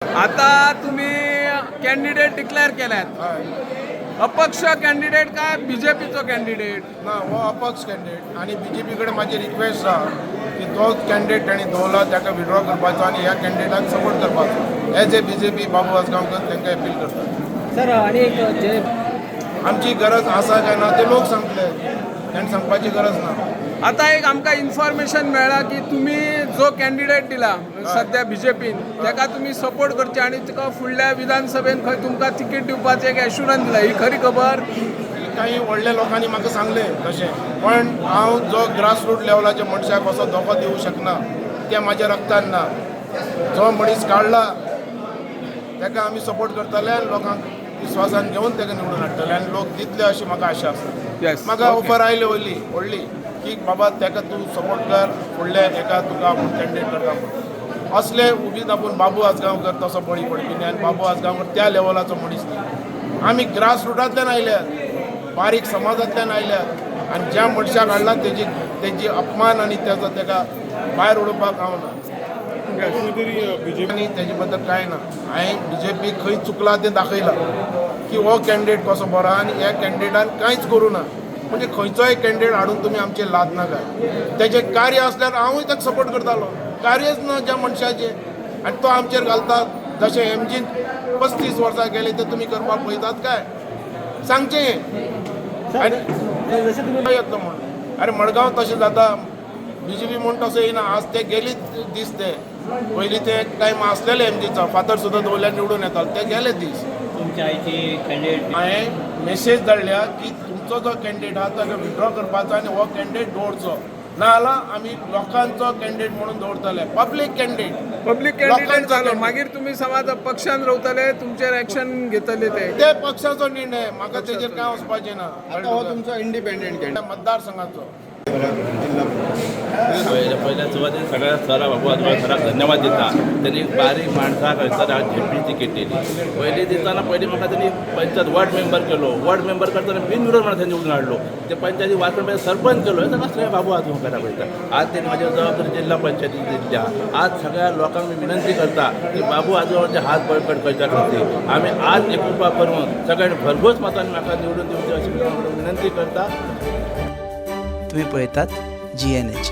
आता तुम्ही candidate declare केल्यात. अपक्ष कॅन्डिडेट काय बीजेपीचो कॅन्डिडेट? ना हो अपक्ष कॅन्डिडेट आणि बीजेपी कडेन माझी रिक्वेस्ट आहा की तो कॅन्डिडेट ताणी दवरला ताका विड्रॉ करपाचो आणि ह्या कॅन्डिडेटाक सपोर्ट करपाचो. एज ए बीजेपी बाबू आसगांवकर तांकां अपील करता. सर आणि एक जे आमची गरज आसा काय ना ते लोक सांगतले, तांणी सांगपाची गरज ना. आता एक आमकां इन्फॉर्मेशन मेळ्ळा की तुम्ही जो कॅन्डिडेट दिला सध्या बीजेपीन ताका तुम्ही सपोर्ट करचे आणि तिका फुडल्या विधानसभेन खंय तुमकां तिकीट दिवपाचें एक एश्युरन्स दिला. ही खरी खबर? काही व्हडल्या लोकांनी म्हाका सांगले तशें, पण हांव जो ग्रासरूट लेवलाच्या मनशाक असो धोको दिवंक शकना. तें म्हाज्या रक्तान ना. जो मनीस काडला ताका आमी सपोर्ट करतले आनी लोकांक विश्वासान घेवन ताका निवडून हाडटले आनी लोक दितले अशी म्हाका आशा आसा. Yes, म्हाका okay. ऑफर आयली व्हडली की बाबा ताका तूं सपोर्ट कर, फुडल्या एका तुका आपूण कॅन्डिडेट करता म्हणून. असले उगीच आपूण बाबू आसगांवकर तसो बळी पडपी न्ही आनी बाबू आसगांवकर त्या लेवलाचो मनीस न्ही. आमी ग्रासरूटांतल्यान आयल्यात, बारीक समाजांतल्यान आयल्यात आनी ज्या मनशाक हाडला तेजी अपमान आनी ताका भायर उडोवपाक हांव ना. बीजेपी तेजे बद्दल कांय ना. हांवें बीजेपी खंय चुकला तें दाखयलां की हो कॅन्डिडेट कसो बरो आनी ह्या कॅन्डिडेटान कांयच करूं ना. म्हणजे खंयचोय कॅन्डिडेट हाडून तुमी आमचेर लाद नाका. तेजें कार्य आसल्यार हांवूय ताका सपोर्ट करतालो. कार्यच ना ज्या मनशाचें आनी तो आमचेर घालता. जशें एमजीन 35 वर्सां गेले ते तुमी करपाक पळयतात काय? सांगचें आनी जसे तुम्ही येता म्हणून. अरे मडगांव तशें जाता. बीजेपी म्हूण तसो येना. आज ते गेलीच दीस ते पयलीं ते टायम आसलेले एमजीचो फातर सुद्दां दवरल्यार निवडून येतालो ते गेले दीस. तुमच्या आईची कॅन्डिडेट हांवें मेसेज धाडल्या की तुमचो जो कॅन्डिडेट आहा ताका विड्रॉ करपाचो आनी हो कॅन्डिडेट दवरचो. नाजाल्यार आमी लोकांचो कॅन्डिडेट म्हणून दवरतले. पब्लीक कॅन्डिडेट कॅन्डिडेट जालो मागीर तुम्ही समाज पक्षान रावतले, तुमचेर एक्शन घेतले ते पक्षाचो निर्णय. म्हाका तेजेर कांय वचपाचें ना. हो तुमचो इंडिपेंडेंट कॅन्डिडेट मतदारसंघाचो. पहिल्या सुरुवातीला सगळ्या सरा बाबू आजोबा सराक धन्यवाद दिता. त्यांनी बारीक माणसाक हयसर झेडपी तिकेट दिली. पयलीं दिसताना म्हाका त्यांनी पंचायत वॉर्ड मेंबर केलो. वॉर्ड मेंबर करताना बिनविरोध म्हणून त्यांनी निवडून हाडलो. ते पंचायती वाचून मागीर सरपंच केलो. हे सगळं सगळ्या बाबू आजोबा पळयता. आज त्यांनी माझ्या जबाबदारी जिल्हा पंचायतीक दिल्या. आज सगळ्या लोकांक मी विनंती करता की बाबू आजोबांचे हात बळकट करच्या खातीर आमी आज एकोपा करून सगळ्यांनी भरघोस मतांनी म्हाका निवडून दिवचे अशी विनंती करता. तुम्ही पळयतात GNH.